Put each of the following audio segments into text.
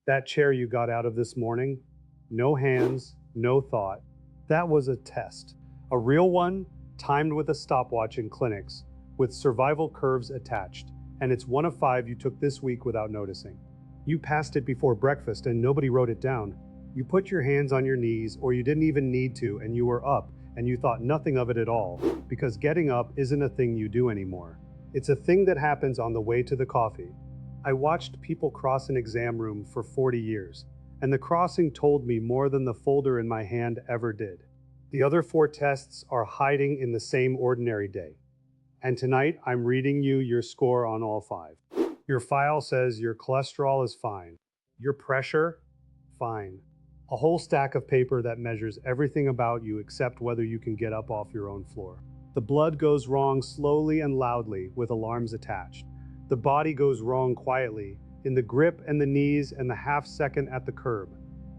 That chair you got out of this morning, no hands, no thought. That was a test. A real one, timed with a stopwatch in clinics, with survival curves attached. And it's one of 5 you took this week without noticing. You passed it before breakfast and nobody wrote it down. You put your hands on your knees, or you didn't even need to, and you were up, and you thought nothing of it at all, because getting up isn't a thing you do anymore. It's a thing that happens on the way to the coffee. I watched people cross an exam room for 40 years, and the crossing told me more than the folder in my hand ever did. The other 4 tests are hiding in the same ordinary day. And tonight, I'm reading you your score on all 5. Your file says your cholesterol is fine. Your pressure? Fine. A whole stack of paper that measures everything about you except whether you can get up off your own floor. The blood goes wrong slowly and loudly with alarms attached. The body goes wrong quietly, in the grip and the knees and the half second at the curb,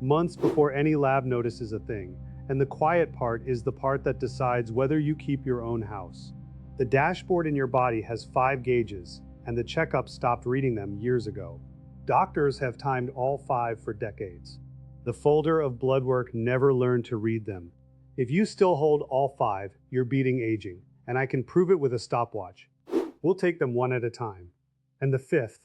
months before any lab notices a thing. And the quiet part is the part that decides whether you keep your own house. The dashboard in your body has 5 gauges, and the checkup stopped reading them years ago. Doctors have timed all 5 for decades. The folder of bloodwork never learned to read them. If you still hold all 5, you're beating aging, and I can prove it with a stopwatch. We'll take them one at a time. And the 5th,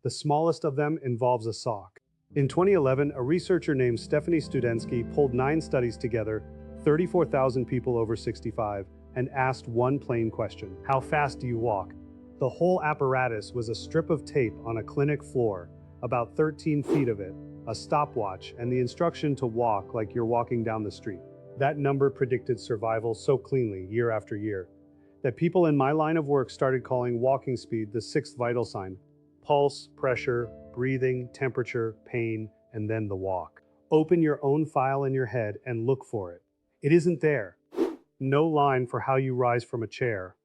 the smallest of them, involves a sock. In 2011, a researcher named Stephanie Studensky pulled 9 studies together, 34,000 people over 65, and asked one plain question: how fast do you walk? The whole apparatus was a strip of tape on a clinic floor, about 13 feet of it, a stopwatch, and the instruction to walk like you're walking down the street. That number predicted survival so cleanly year after year that people in my line of work started calling walking speed the 6th vital sign. Pulse, pressure, breathing, temperature, pain, and then the walk. Open your own file in your head and look for it. It isn't there. No line for how you rise from a chair,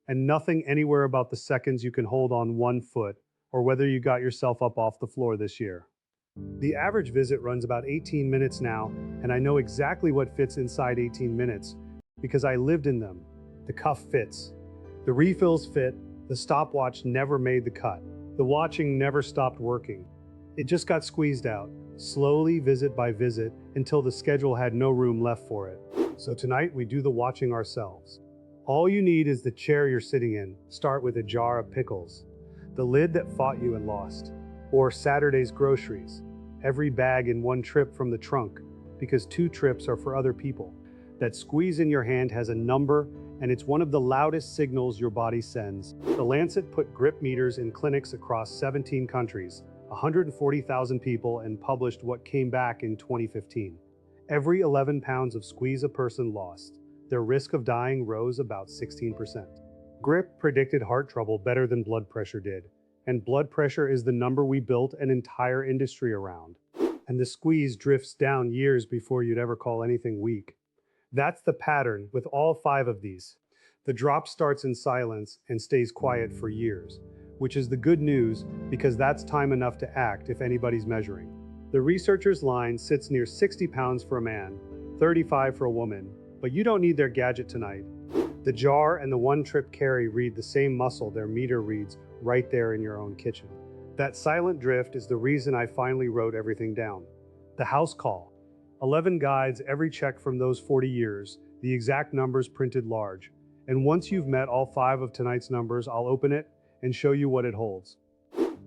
and nothing anywhere about the seconds you can hold on one foot or whether you got yourself up off the floor this year. The average visit runs about 18 minutes now, and I know exactly what fits inside 18 minutes because I lived in them. The cuff fits. The refills fit. The stopwatch never made the cut. The watching never stopped working. It just got squeezed out, slowly, visit by visit, until the schedule had no room left for it. So tonight we do the watching ourselves. All you need is the chair you're sitting in. Start with a jar of pickles, the lid that fought you and lost, or Saturday's groceries. Every bag in one trip from the trunk, because 2 trips are for other people. That squeeze in your hand has a number, and it's one of the loudest signals your body sends. The Lancet put grip meters in clinics across 17 countries, 140,000 people, and published what came back in 2015. Every 11 pounds of squeeze a person lost, their risk of dying rose about 16%. Grip predicted heart trouble better than blood pressure did, and blood pressure is the number we built an entire industry around. And the squeeze drifts down years before you'd ever call anything weak. That's the pattern with all 5 of these. The drop starts in silence and stays quiet for years, which is the good news because that's time enough to act if anybody's measuring. The researcher's line sits near 60 pounds for a man, 35 for a woman, but you don't need their gadget tonight. The jar and the 1-trip carry read the same muscle their meter reads right there in your own kitchen. That silent drift is the reason I finally wrote everything down. The house call. 11 guides, every check from those 40 years, the exact numbers printed large. And once you've met all 5 of tonight's numbers, I'll open it and show you what it holds.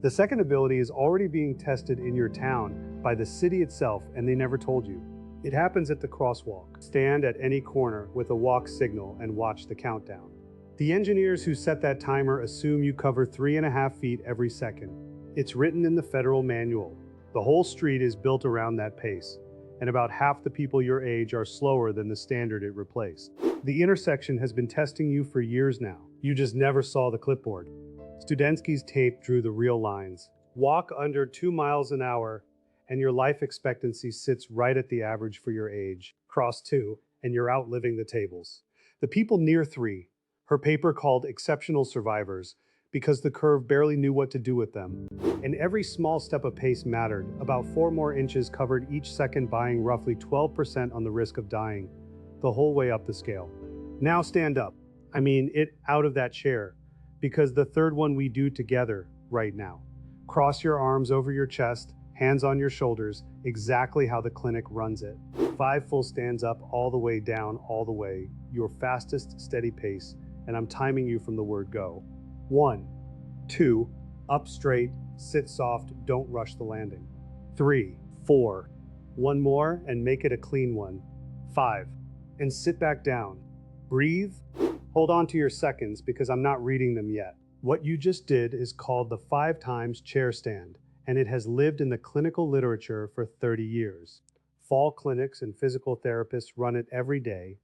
The second ability is already being tested in your town by the city itself, and they never told you. It happens at the Crosswalk. Stand at any corner with a walk signal and watch the countdown. The engineers who set that timer assume you cover 3.5 feet every second. It's written in the federal manual. The whole street is built around that pace, and about half the people your age are slower than the standard it replaced. The intersection has been testing you for years now. You just never saw the clipboard. Studensky's tape drew the real lines. Walk under 2 miles an hour, and your life expectancy sits right at the average for your age. Cross 2, and you're outliving the tables. The people near 3, her paper called exceptional survivors, because the curve barely knew what to do with them. And every small step of pace mattered. About 4 more inches covered each second, buying roughly 12% on the risk of dying, the whole way up the scale. Now stand up. I mean it out of that chair, because the third one we do together right now. Cross your arms over your chest, hands on your shoulders, exactly how the clinic runs it. 5 full stands up, all the way down, all the way, your fastest, steady pace, and I'm timing you from the word go. 1, 2, up straight, sit soft, don't rush the landing. 3, 4, one more and make it a clean one. 5, and sit back down. Breathe, hold on to your seconds because I'm not reading them yet. What you just did is called the 5 times chair stand, and it has lived in the clinical literature for 30 years. Fall clinics and physical therapists run it every day,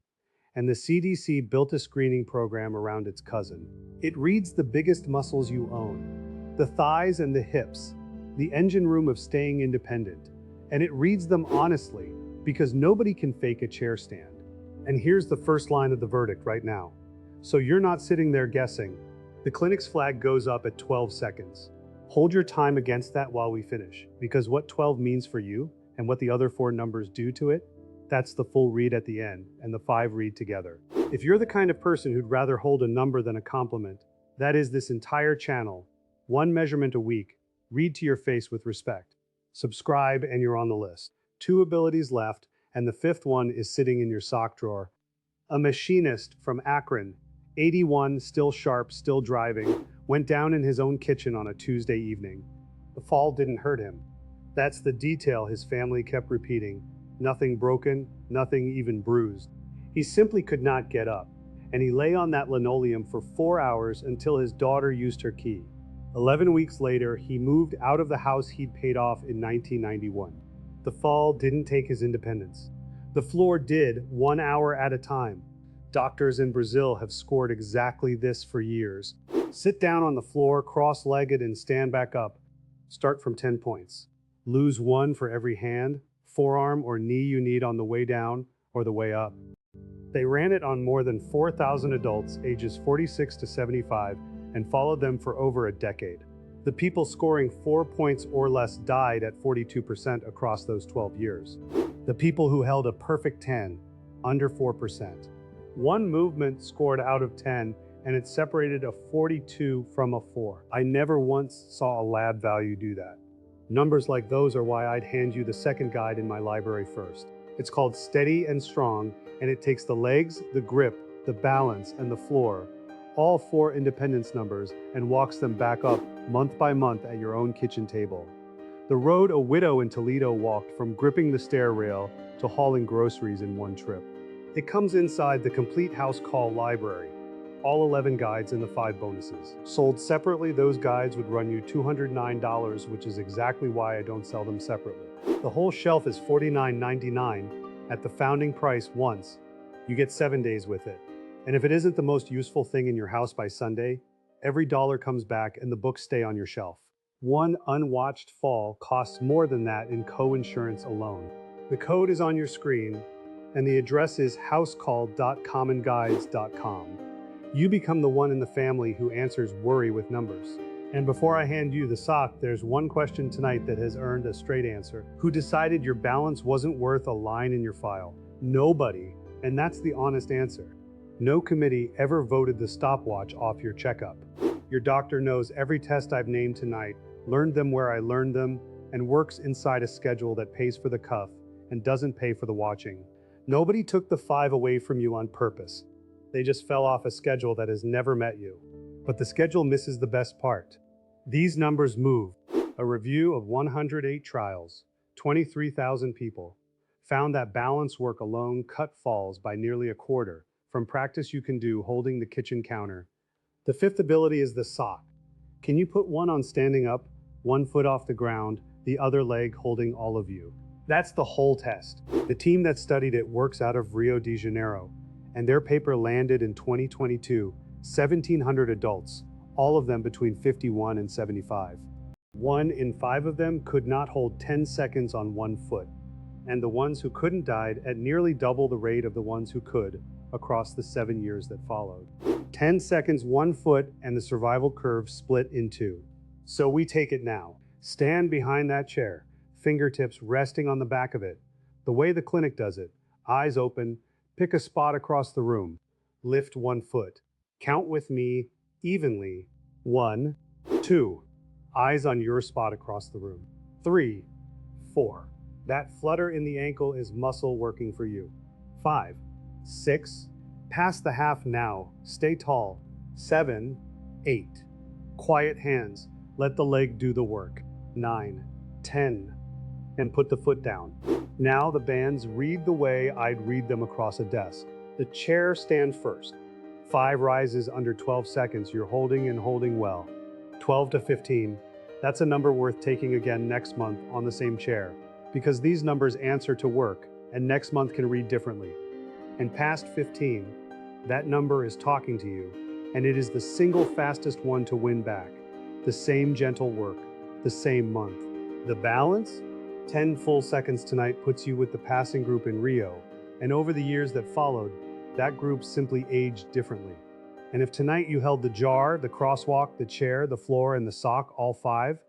and the CDC built a screening program around its cousin. It reads the biggest muscles you own, the thighs and the hips, the engine room of staying independent, and it reads them honestly because nobody can fake a chair stand. And here's the first line of the verdict right now. So you're not sitting there guessing. The clinic's flag goes up at 12 seconds. Hold your time against that while we finish, because what 12 means for you and what the other 4 numbers do to it, that's the full read at the end and the 5 read together. If you're the kind of person who'd rather hold a number than a compliment, that is this entire channel, 1 measurement a week, read to your face with respect. Subscribe and you're on the list. 2 abilities left, and the 5th one is sitting in your sock drawer. A machinist from Akron, 81, still sharp, still driving, went down in his own kitchen on a Tuesday evening. The fall didn't hurt him. That's the detail his family kept repeating. Nothing broken, nothing even bruised. He simply could not get up, and he lay on that linoleum for 4 hours until his daughter used her key. 11 weeks later, he moved out of the house he'd paid off in 1991. The fall didn't take his independence. The floor did, 1 hour at a time. Doctors in Brazil have scored exactly this for years. Sit down on the floor, cross-legged, and stand back up. Start from 10 points. Lose 1 for every hand, forearm, or knee you need on the way down or the way up. They ran it on more than 4,000 adults ages 46 to 75 and followed them for over a decade. The people scoring 4 points or less died at 42% across those 12 years. The people who held a perfect 10, under 4%. 1 movement scored out of 10, and it separated a 42 from a 4. I never once saw a lab value do that. Numbers like those are why I'd hand you the second guide in my library first. It's called Steady and Strong, and it takes the legs, the grip, the balance, and the floor, all 4 independence numbers, and walks them back up month by month at your own kitchen table. The road a widow in Toledo walked from gripping the stair rail to hauling groceries in 1 trip. It comes inside the complete house call library, all 11 guides and the 5 bonuses. Sold separately, those guides would run you $209, which is exactly why I don't sell them separately. The whole shelf is $49.99 at the founding price once. You get 7 days with it. And if it isn't the most useful thing in your house by Sunday, every dollar comes back and the books stay on your shelf. 1 unwatched fall costs more than that in co-insurance alone. The code is on your screen, and the address is housecall.commonguides.com. You become the one in the family who answers worry with numbers. And before I hand you the sock, there's one question tonight that has earned a straight answer. Who decided your balance wasn't worth a line in your file? Nobody. And that's the honest answer. No committee ever voted the stopwatch off your checkup. Your doctor knows every test I've named tonight, learned them where I learned them, and works inside a schedule that pays for the cuff and doesn't pay for the watching. Nobody took the 5 away from you on purpose. They just fell off a schedule that has never met you. But the schedule misses the best part. These numbers moved. A review of 108 trials, 23,000 people, found that balance work alone cut falls by nearly a quarter from practice you can do holding the kitchen counter. The 5th ability is the sock. Can you put 1 on standing up, 1 foot off the ground, the other leg holding all of you? That's the whole test. The team that studied it works out of Rio de Janeiro, and their paper landed in 2022, 1,700 adults, all of them between 51 and 75. 1 in 5 of them could not hold 10 seconds on 1 foot, and the ones who couldn't died at nearly double the rate of the ones who could across the 7 years that followed. 10 seconds, 1 foot, and the survival curve split in 2. So we take it now. Stand behind that chair, fingertips resting on the back of it, the way the clinic does it, eyes open, pick a spot across the room, lift 1 foot, count with me evenly, 1, 2, eyes on your spot across the room, 3, 4. That flutter in the ankle is muscle working for you. 5. 6. Past the half now. Stay tall. 7. 8. Quiet hands. Let the leg do the work. 9. 10. And put the foot down. Now the bands read the way I'd read them across a desk. The chair stand first. 5 rises under 12 seconds. You're holding and holding well. 12 to 15. That's a number worth taking again next month on the same chair, because these numbers answer to work, and next month can read differently. And past 15, that number is talking to you, and it is the single fastest one to win back. The same gentle work, the same month. The balance? 10 full seconds tonight puts you with the passing group in Rio, and over the years that followed, that group simply aged differently. And if tonight you held the jar, the crosswalk, the chair, the floor, and the sock, all 5,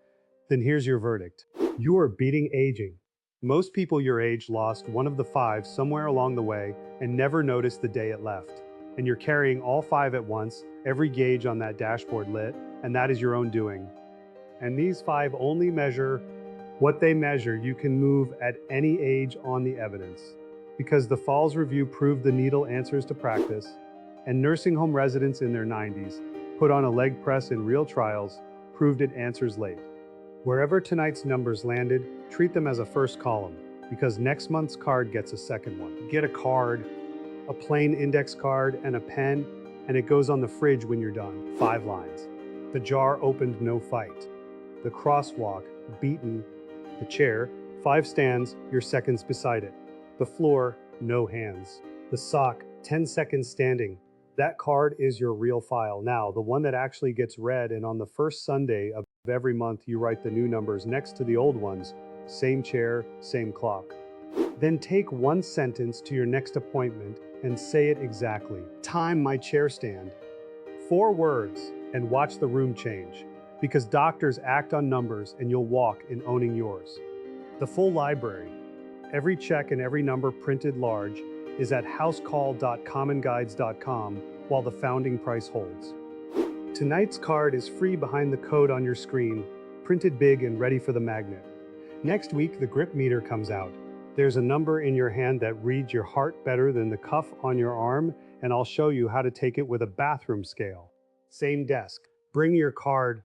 then here's your verdict. You are beating aging. Most people your age lost one of the 5 somewhere along the way and never noticed the day it left. And you're carrying all 5 at once, every gauge on that dashboard lit, and that is your own doing. And these 5 only measure what they measure. You can move at any age on the evidence. Because the Falls Review proved the needle answers to practice, and nursing home residents in their 90s put on a leg press in real trials, proved it answers late. Wherever tonight's numbers landed, treat them as a first column, because next month's card gets a second one. Get a card, a plain index card, and a pen, and it goes on the fridge when you're done. 5 lines. The jar opened, no fight. The crosswalk, beaten. The chair, 5 stands, your seconds beside it. The floor, no hands. The sock, 10 seconds standing. That card is your real file. Now, the one that actually gets read, and on the first Sunday of every month, you write the new numbers next to the old ones. Same chair, same clock. Then take one sentence to your next appointment and say it exactly. Time my chair stand. 4 words, and watch the room change. Because doctors act on numbers, and you'll walk in owning yours. The full library, every check and every number printed large, is at housecall.commonguides.com while the founding price holds. Tonight's card is free behind the code on your screen, printed big and ready for the magnet. Next week, the grip meter comes out. There's a number in your hand that reads your heart better than the cuff on your arm, and I'll show you how to take it with a bathroom scale. Same desk. Bring your card,